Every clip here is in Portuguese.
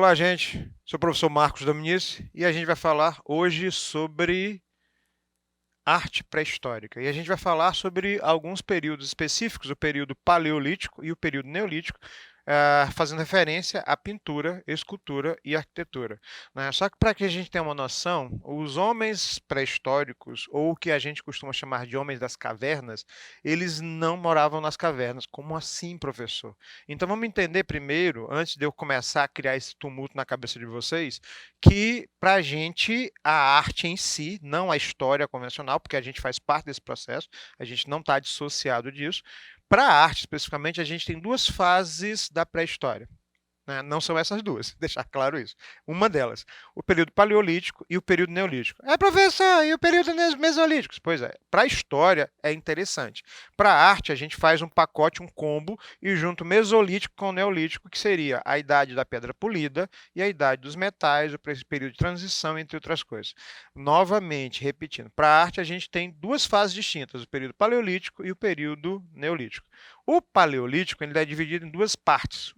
Olá, gente. Sou o professor Marcos Dominici e a gente vai falar hoje sobre arte pré-histórica. E a gente vai falar sobre alguns períodos específicos, o período paleolítico e o período neolítico, fazendo referência à pintura, escultura e arquitetura, né? Só que para que a gente tenha uma noção, os homens pré-históricos, ou o que a gente costuma chamar de homens das cavernas, eles não moravam nas cavernas. Como assim, professor? Então vamos entender primeiro, antes de eu começar a criar esse tumulto na cabeça de vocês, que para a gente a arte em si, não a história convencional, porque a gente faz parte desse processo, a gente não está dissociado disso. Para a arte, especificamente, a gente tem duas fases da pré-história, né? Não são essas duas, deixar claro isso. Uma delas, o período paleolítico e o período neolítico. É, professor, e o período mesolítico? Pois é, para a história é interessante. Para a arte, a gente faz um pacote, um combo, e junto o mesolítico com o neolítico, que seria a idade da pedra polida e a idade dos metais, o período de transição, entre outras coisas. Novamente, repetindo, para a arte a gente tem duas fases distintas, o período paleolítico e o período neolítico. O paleolítico ele é dividido em duas partes,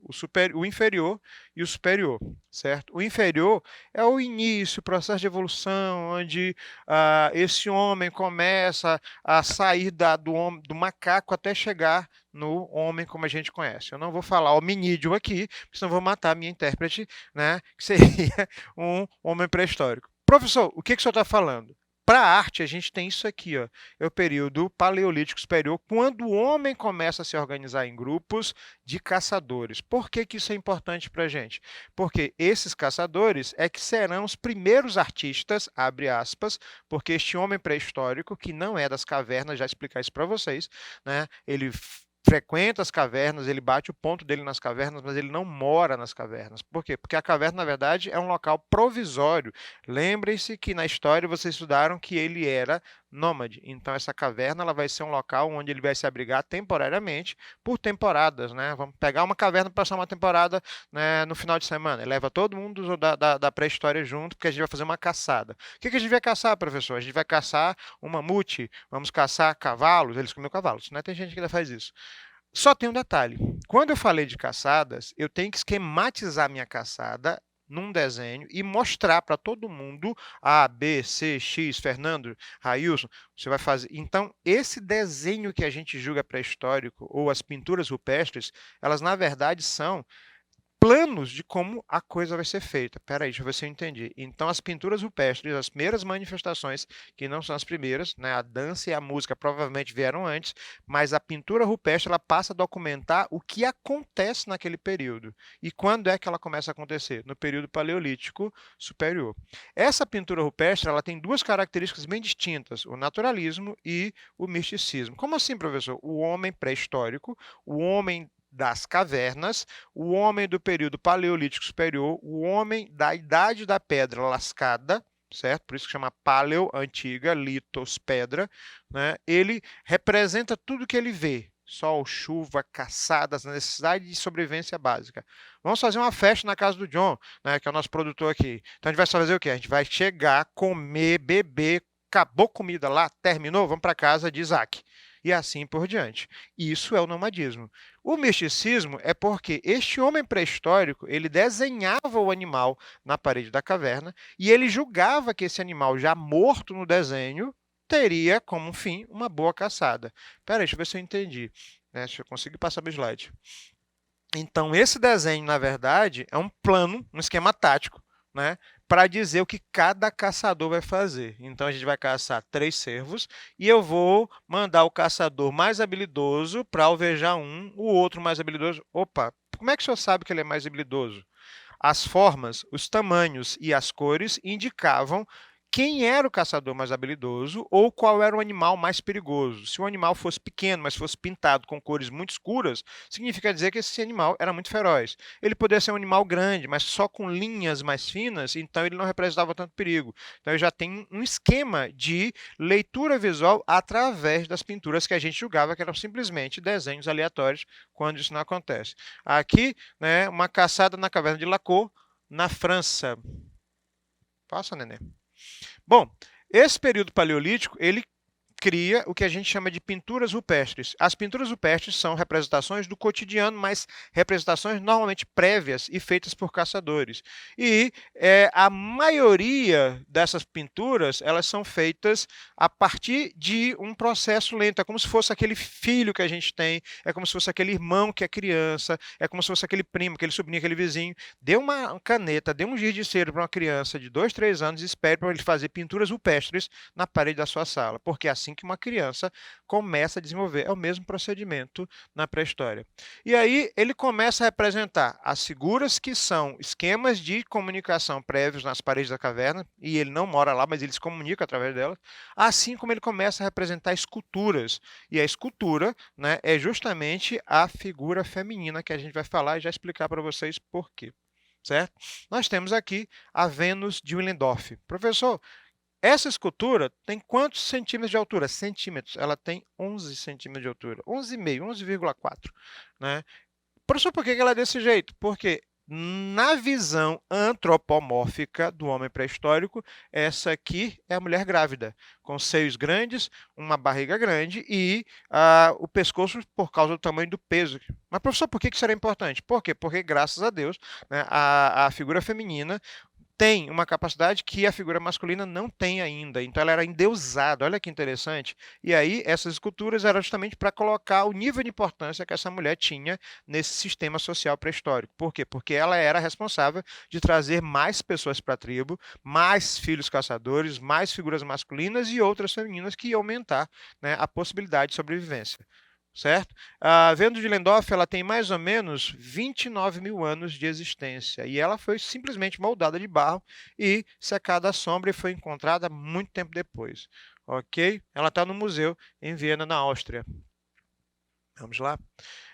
o inferior e o superior, certo? O inferior é o início, o processo de evolução, onde esse homem começa a sair do macaco até chegar no homem como a gente conhece. Eu não vou falar hominídeo aqui, porque senão vou matar a minha intérprete, né, que seria um homem pré-histórico. Professor, o que o senhor está falando? Para a arte, a gente tem isso aqui, ó, é o período paleolítico superior, quando o homem começa a se organizar em grupos de caçadores. Por que isso é importante para a gente? Porque esses caçadores é que serão os primeiros artistas, abre aspas, porque este homem pré-histórico, que não é das cavernas, já explicar isso para vocês, né, ele frequenta as cavernas, ele bate o ponto dele nas cavernas, mas ele não mora nas cavernas. Por quê? Porque a caverna, na verdade, é um local provisório. Lembrem-se que na história vocês estudaram que ele era nômade. Então, essa caverna ela vai ser um local onde ele vai se abrigar temporariamente por temporadas, né? Vamos pegar uma caverna para passar uma temporada, né, no final de semana. Ele leva todo mundo da pré-história junto, porque a gente vai fazer uma caçada. O que a gente vai caçar, professor? A gente vai caçar um mamute, vamos caçar cavalos. Eles comem cavalos, né? Tem gente que ainda faz isso. Só tem um detalhe. Quando eu falei de caçadas, eu tenho que esquematizar minha caçada num desenho e mostrar para todo mundo A, B, C, X, Fernando, Railson, você vai fazer. Então, esse desenho que a gente julga pré-histórico ou as pinturas rupestres, elas na verdade são planos de como a coisa vai ser feita. Espera aí, deixa eu ver se eu entendi. Então, as pinturas rupestres, as primeiras manifestações, que não são as primeiras, né, a dança e a música provavelmente vieram antes, mas a pintura rupestre ela passa a documentar o que acontece naquele período. E quando é que ela começa a acontecer? No período paleolítico superior. Essa pintura rupestre ela tem duas características bem distintas, o naturalismo e o misticismo. Como assim, professor? O homem pré-histórico, o homem das cavernas, o homem do período paleolítico superior, o homem da idade da pedra lascada, certo? Por isso que chama paleo, antiga, litos, pedra, né? Ele representa tudo que ele vê. Sol, chuva, caçadas, necessidade de sobrevivência básica. Vamos fazer uma festa na casa do John, né, que é o nosso produtor aqui. Então a gente vai fazer o quê? A gente vai chegar, comer, beber, acabou comida lá, terminou, vamos para casa de Isaac. E assim por diante. Isso é o nomadismo. O misticismo é porque este homem pré-histórico, ele desenhava o animal na parede da caverna e ele julgava que esse animal já morto no desenho teria como fim uma boa caçada. Espera aí, deixa eu ver se eu entendi, né? Deixa eu conseguir passar o slide. Então, esse desenho, na verdade, é um plano, um esquema tático, né, para dizer o que cada caçador vai fazer. Então, a gente vai caçar 3 cervos e eu vou mandar o caçador mais habilidoso para alvejar um, o outro mais habilidoso. Opa, como é que o senhor sabe que ele é mais habilidoso? As formas, os tamanhos e as cores indicavam quem era o caçador mais habilidoso ou qual era o animal mais perigoso. Se o animal fosse pequeno, mas fosse pintado com cores muito escuras, significa dizer que esse animal era muito feroz. Ele poderia ser um animal grande, mas só com linhas mais finas, então ele não representava tanto perigo. Então eu já tenho um esquema de leitura visual através das pinturas que a gente julgava que eram simplesmente desenhos aleatórios quando isso não acontece. Aqui, né, uma caçada na caverna de Lacour, na França. Passa, neném. Bom, esse período paleolítico, ele cria o que a gente chama de pinturas rupestres. As pinturas rupestres são representações do cotidiano, mas representações normalmente prévias e feitas por caçadores. E a maioria dessas pinturas, elas são feitas a partir de um processo lento. É como se fosse aquele filho que a gente tem, é como se fosse aquele irmão que é criança, é como se fosse aquele primo, aquele sobrinho, aquele vizinho. Dê uma caneta, dê um giz de cera para uma criança de 2, 3 anos e espere para ele fazer pinturas rupestres na parede da sua sala, porque é assim que uma criança começa a desenvolver. É o mesmo procedimento na pré-história. E aí ele começa a representar as figuras que são esquemas de comunicação prévios nas paredes da caverna, e ele não mora lá, mas ele se comunica através delas, assim como ele começa a representar esculturas. E a escultura, né, é justamente a figura feminina que a gente vai falar e já explicar para vocês por quê. Certo? Nós temos aqui a Vênus de Willendorf. Professor, essa escultura tem quantos centímetros de altura? Centímetros. Ela tem 11 centímetros de altura. 11,5, 11,4. Né? Professor, por que ela é desse jeito? Porque na visão antropomórfica do homem pré-histórico, essa aqui é a mulher grávida, com seios grandes, uma barriga grande e o pescoço por causa do tamanho do peso. Mas, professor, por que isso era importante? Por quê? Porque, graças a Deus, né, a figura feminina tem uma capacidade que a figura masculina não tem ainda. Então ela era endeusada, olha que interessante. E aí essas esculturas eram justamente para colocar o nível de importância que essa mulher tinha nesse sistema social pré-histórico. Por quê? Porque ela era responsável de trazer mais pessoas para a tribo, mais filhos caçadores, mais figuras masculinas e outras femininas que iam aumentar, né, a possibilidade de sobrevivência. Certo? A Vênus de Willendorf ela tem mais ou menos 29 mil anos de existência e ela foi simplesmente moldada de barro e secada à sombra e foi encontrada muito tempo depois. Ok? Ela está no museu em Viena, na Áustria. Vamos lá?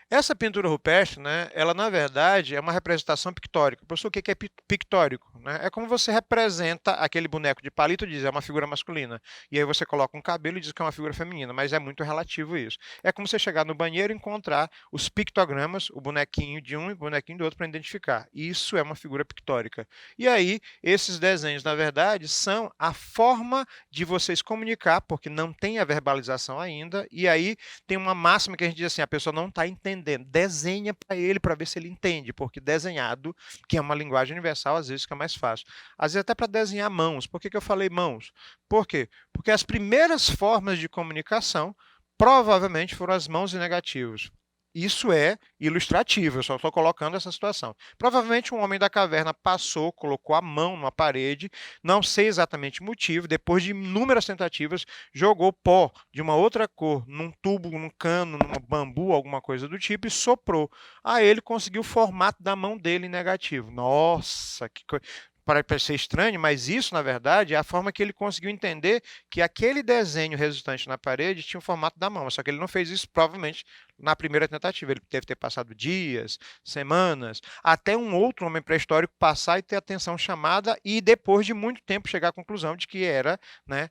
Essa pintura rupestre, né, ela na verdade é uma representação pictórica. Professor, o que é pictórico? Né? É como você representa aquele boneco de palito e diz é uma figura masculina. E aí você coloca um cabelo e diz que é uma figura feminina, mas é muito relativo isso. É como você chegar no banheiro e encontrar os pictogramas, o bonequinho de um e o bonequinho do outro para identificar. Isso é uma figura pictórica. E aí, esses desenhos, na verdade, são a forma de vocês comunicar, porque não tem a verbalização ainda, e aí tem uma máxima que a gente diz assim, a pessoa não está entendendo. Desenha para ele para ver se ele entende, porque desenhado, que é uma linguagem universal, às vezes fica mais fácil. Às vezes até para desenhar mãos. Por que eu falei mãos? Por quê? Porque as primeiras formas de comunicação provavelmente foram as mãos e negativos. Isso é ilustrativo, eu só estou colocando essa situação. Provavelmente um homem da caverna passou, colocou a mão numa parede, não sei exatamente o motivo, depois de inúmeras tentativas, jogou pó de uma outra cor num tubo, num cano, num bambu, alguma coisa do tipo, e soprou. Aí ele conseguiu o formato da mão dele em negativo. Nossa, que coisa. Para parecer estranho, mas isso, na verdade, é a forma que ele conseguiu entender que aquele desenho resultante na parede tinha o formato da mão. Só que ele não fez isso, provavelmente, na primeira tentativa. Ele deve ter passado dias, semanas, até um outro homem pré-histórico passar e ter a atenção chamada e, depois de muito tempo, chegar à conclusão de que era, né,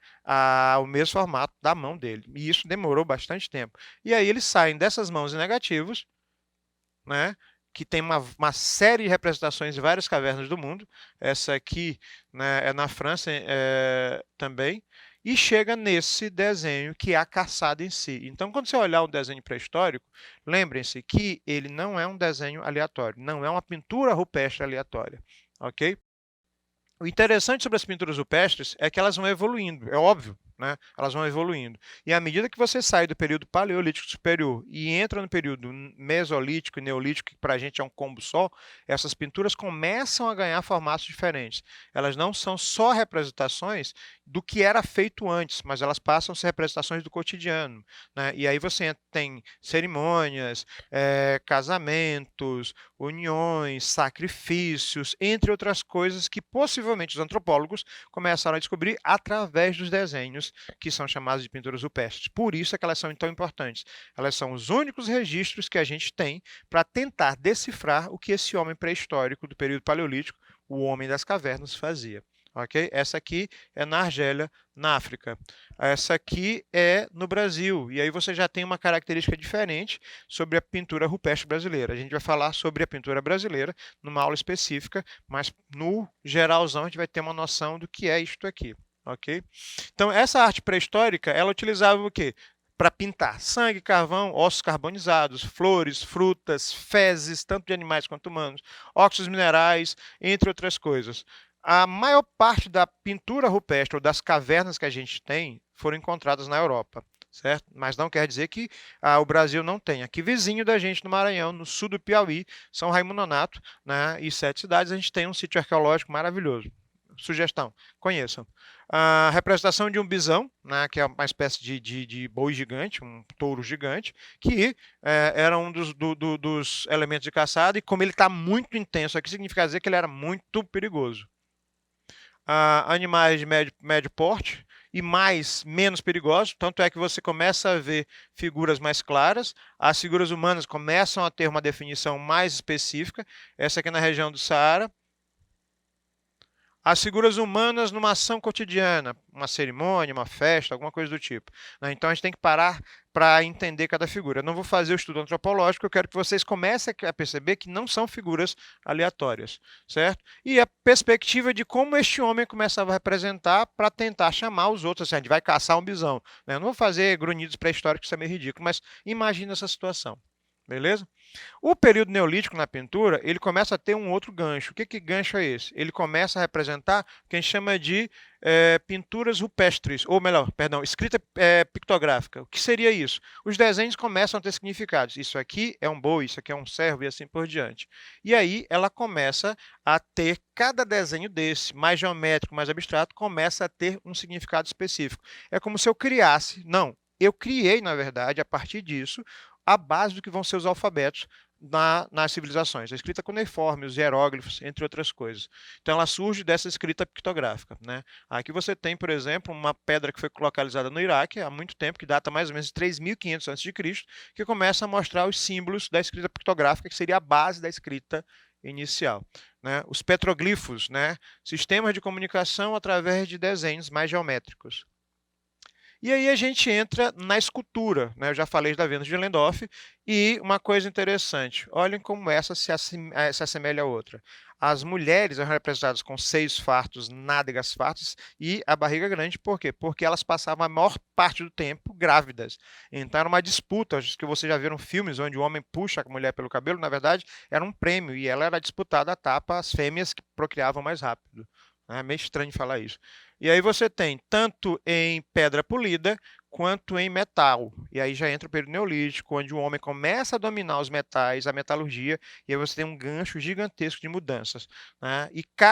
o mesmo formato da mão dele. E isso demorou bastante tempo. E aí eles saem dessas mãos em negativos, né, que tem uma série de representações em várias cavernas do mundo. Essa aqui, né, é na França também. E chega nesse desenho que é a caçada em si. Então, quando você olhar um desenho pré-histórico, lembrem-se que ele não é um desenho aleatório, não é uma pintura rupestre aleatória. Ok? O interessante sobre as pinturas rupestres é que elas vão evoluindo, é óbvio, né? Elas vão evoluindo. E à medida que você sai do período paleolítico superior e entra no período mesolítico e neolítico, que para a gente é um combo só, essas pinturas começam a ganhar formatos diferentes. Elas não são só representações do que era feito antes, mas elas passam a ser representações do cotidiano, né? E aí você tem cerimônias, casamentos, uniões, sacrifícios, entre outras coisas que possivelmente os antropólogos começaram a descobrir através dos desenhos que são chamados de pinturas rupestres. Por isso é que elas são tão importantes. Elas são os únicos registros que a gente tem para tentar decifrar o que esse homem pré-histórico do período paleolítico, o homem das cavernas, fazia. Okay? Essa aqui é na Argélia, na África. Essa aqui é no Brasil. E aí você já tem uma característica diferente sobre a pintura rupestre brasileira. A gente vai falar sobre a pintura brasileira numa aula específica, mas no geralzão a gente vai ter uma noção do que é isto aqui. ok? Então, essa arte pré-histórica, ela utilizava o quê? Para pintar sangue, carvão, ossos carbonizados, flores, frutas, fezes, tanto de animais quanto humanos, óxidos minerais, entre outras coisas. A maior parte da pintura rupestre ou das cavernas que a gente tem foram encontradas na Europa, certo? Mas não quer dizer que o Brasil não tem. Aqui vizinho da gente no Maranhão, no sul do Piauí, São Raimundo Nonato, né, e 7 cidades, a gente tem um sítio arqueológico maravilhoso. Sugestão, conheçam. A representação de um bisão, né, que é uma espécie de boi gigante, um touro gigante, que era um dos elementos de caçada, e como ele está muito intenso aqui, significa dizer que ele era muito perigoso. Animais de médio porte e menos perigosos, tanto é que você começa a ver figuras mais claras, as figuras humanas começam a ter uma definição mais específica, essa aqui na região do Saara. As figuras humanas numa ação cotidiana, uma cerimônia, uma festa, alguma coisa do tipo, né? Então a gente tem que parar para entender cada figura. Eu não vou fazer o estudo antropológico, eu quero que vocês comecem a perceber que não são figuras aleatórias, certo? E a perspectiva de como este homem começava a representar para tentar chamar os outros, assim, a gente vai caçar um bisão, né? Eu não vou fazer grunhidos pré-históricos, isso é meio ridículo, mas imagina essa situação, beleza? O período neolítico na pintura, ele começa a ter um outro gancho. O que gancho é esse? Ele começa a representar o que a gente chama de pinturas rupestres, ou melhor, perdão, escrita pictográfica. O que seria isso? Os desenhos começam a ter significados. Isso aqui é um boi, isso aqui é um servo e assim por diante. E aí ela começa a ter, cada desenho desse, mais geométrico, mais abstrato, começa a ter um significado específico. É como se eu criasse, não, eu criei, na verdade, a partir disso, a base do que vão ser os alfabetos nas civilizações. A escrita cuneiforme, os hieróglifos, entre outras coisas. Então, ela surge dessa escrita pictográfica, né? Aqui você tem, por exemplo, uma pedra que foi localizada no Iraque há muito tempo, que data mais ou menos de 3.500 a.C., que começa a mostrar os símbolos da escrita pictográfica, que seria a base da escrita inicial. Né? Os petroglifos, né? Sistemas de comunicação através de desenhos mais geométricos. E aí a gente entra na escultura, né? Eu já falei da Vênus de Willendorf, e uma coisa interessante, olhem como essa se assemelha à outra. As mulheres são representadas com seios fartos, nádegas fartas e a barriga grande, por quê? Porque elas passavam a maior parte do tempo grávidas. Então era uma disputa, acho que vocês já viram filmes onde o homem puxa a mulher pelo cabelo, na verdade era um prêmio, e ela era disputada a tapa às fêmeas que procriavam mais rápido. É meio estranho falar isso. E aí você tem tanto em pedra polida quanto em metal. E aí já entra o período neolítico, onde o homem começa a dominar os metais, a metalurgia, e aí você tem um gancho gigantesco de mudanças. Né?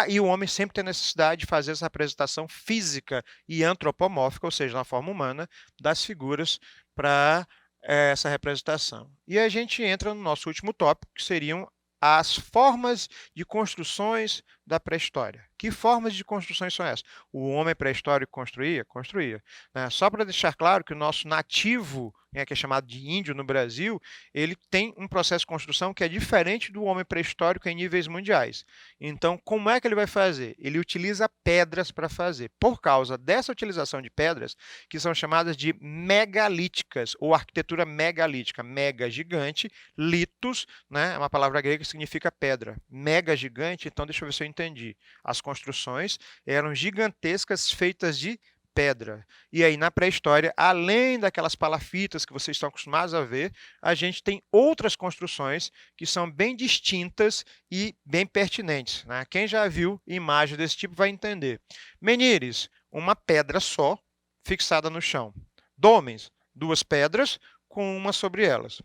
E o homem sempre tem necessidade de fazer essa representação física e antropomórfica, ou seja, na forma humana, das figuras para essa representação. E a gente entra no nosso último tópico, que seriam as formas de construções da pré-história. Que formas de construções são essas? O homem pré-histórico construía? Construía. Né? Só para deixar claro que o nosso nativo, né, que é chamado de índio no Brasil, ele tem um processo de construção que é diferente do homem pré-histórico em níveis mundiais. Então, como é que ele vai fazer? Ele utiliza pedras para fazer. Por causa dessa utilização de pedras, que são chamadas de megalíticas, ou arquitetura megalítica. Mega, gigante, litos, né, é uma palavra grega que significa pedra. Mega, gigante, então deixa eu ver se eu entendi. As construções eram gigantescas, feitas de pedra. E aí, na pré-história, além daquelas palafitas que vocês estão acostumados a ver, a gente tem outras construções que são bem distintas e bem pertinentes. Né? Quem já viu imagens desse tipo vai entender. Menires, uma pedra só, fixada no chão. Dômens, duas pedras com uma sobre elas.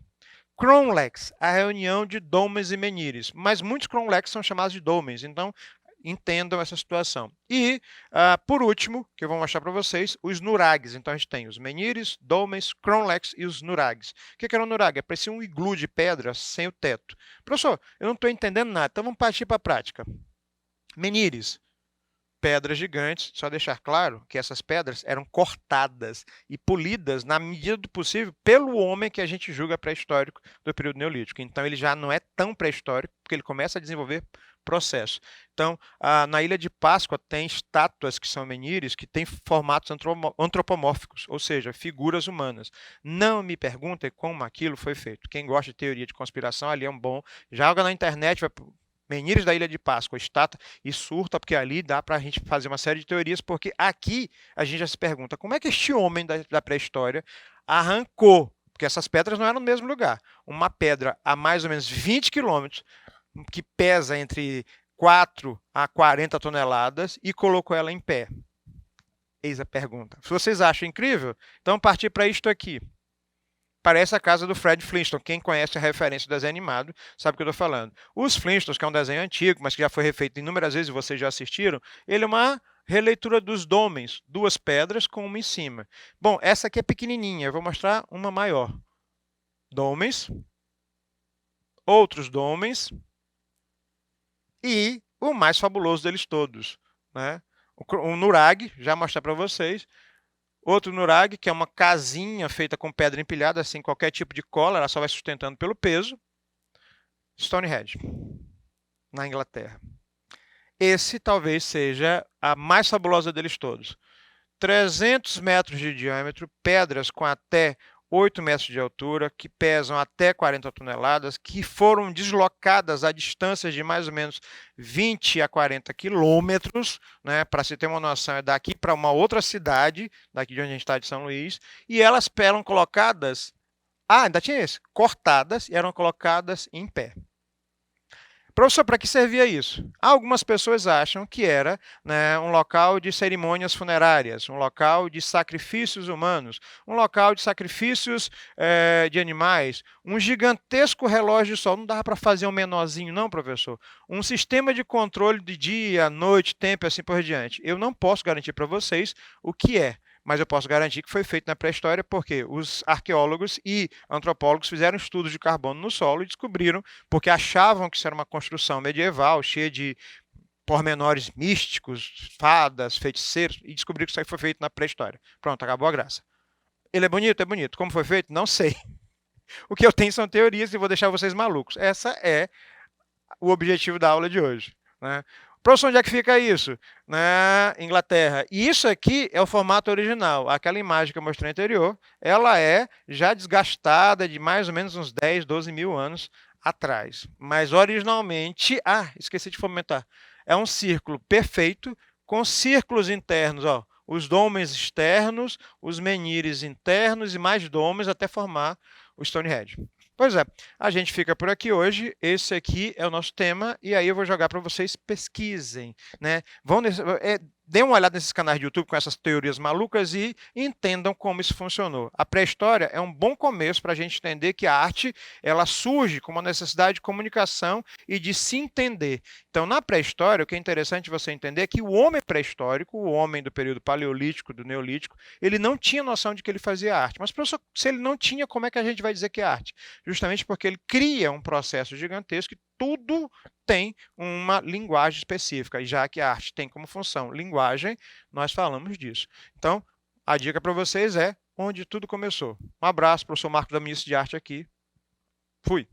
Cromlechs, a reunião de dômens e menires. Mas muitos cromlechs são chamados de dômens, então entendam essa situação. E, por último, que eu vou mostrar para vocês, os nurags. Então, a gente tem os menires, dômens, cromlechs e os nurags. O que era um nurag? Parecia um iglu de pedra sem o teto. Professor, eu não estou entendendo nada, então vamos partir para a prática. Menires, pedras gigantes, só deixar claro que essas pedras eram cortadas e polidas na medida do possível pelo homem que a gente julga pré-histórico do período neolítico. Então ele já não é tão pré-histórico, porque ele começa a desenvolver processo. Então, na Ilha de Páscoa tem estátuas que são menires que têm formatos antropomórficos, ou seja, figuras humanas. Não me perguntem como aquilo foi feito. Quem gosta de teoria de conspiração ali é um bom. Joga na internet, vai Menires da Ilha de Páscoa, estátua e surta, porque ali dá para a gente fazer uma série de teorias, porque aqui a gente já se pergunta como é que este homem da pré-história arrancou, porque essas pedras não eram no mesmo lugar, uma pedra a mais ou menos 20 quilômetros, que pesa entre 4 a 40 toneladas, e colocou ela em pé. Eis a pergunta. Se vocês acham incrível, então partir para isto aqui. Parece a casa do Fred Flintstone. Quem conhece a referência do desenho animado sabe o que eu estou falando. Os Flintstones, que é um desenho antigo, mas que já foi refeito inúmeras vezes e vocês já assistiram, ele é uma releitura dos Dômenes, duas pedras com uma em cima. Bom, essa aqui é pequenininha, eu vou mostrar uma maior. Dômenes, outros Dômenes e o mais fabuloso deles todos, né? O Nurag, já mostrar para vocês. Outro Nurag, que é uma casinha feita com pedra empilhada, assim, qualquer tipo de cola, ela só vai sustentando pelo peso. Stonehenge, na Inglaterra. Esse talvez seja a mais fabulosa deles todos. 300 metros de diâmetro, pedras com até 8 metros de altura, que pesam até 40 toneladas, que foram deslocadas a distâncias de mais ou menos 20 a 40 quilômetros, né? Para se ter uma noção, é daqui para uma outra cidade, daqui de onde a gente está, de São Luís, e elas eram colocadas, ainda tinha esse, cortadas e eram colocadas em pé. Professor, para que servia isso? Algumas pessoas acham que era, né, um local de cerimônias funerárias, um local de sacrifícios humanos, um local de sacrifícios de animais, um gigantesco relógio de sol. Não dava para fazer um menorzinho, não, professor? Um sistema de controle de dia, noite, tempo e assim por diante. Eu não posso garantir para vocês o que é, mas eu posso garantir que foi feito na pré-história porque os arqueólogos e antropólogos fizeram estudos de carbono no solo e descobriram, porque achavam que isso era uma construção medieval, cheia de pormenores místicos, fadas, feiticeiros, e descobriram que isso aí foi feito na pré-história. Pronto, acabou a graça. Ele é bonito? É bonito. Como foi feito? Não sei. O que eu tenho são teorias e vou deixar vocês malucos. Essa é o objetivo da aula de hoje, né? Professor, onde é que fica isso? Na Inglaterra. E isso aqui é o formato original. Aquela imagem que eu mostrei anterior, ela é já desgastada de mais ou menos uns 10, 12 mil anos atrás. Mas originalmente, esqueci de comentar, é um círculo perfeito com círculos internos, ó, os dômenes externos, os menhires internos e mais dômenes até formar o Stonehenge. Pois é, a gente fica por aqui hoje. Esse aqui é o nosso tema e aí eu vou jogar para vocês pesquisem, né? Dêem uma olhada nesses canais de YouTube com essas teorias malucas e entendam como isso funcionou. A pré-história é um bom começo para a gente entender que a arte ela surge com uma necessidade de comunicação e de se entender. Então, na pré-história, o que é interessante você entender é que o homem pré-histórico, o homem do período paleolítico, do neolítico, ele não tinha noção de que ele fazia arte. Mas, professor, se ele não tinha, como é que a gente vai dizer que é arte? Justamente porque ele cria um processo gigantesco e tudo tem uma linguagem específica, e já que a arte tem como função linguagem, nós falamos disso. Então, a dica para vocês é onde tudo começou. Um abraço, professor Marcos da Ministro de Arte aqui. Fui!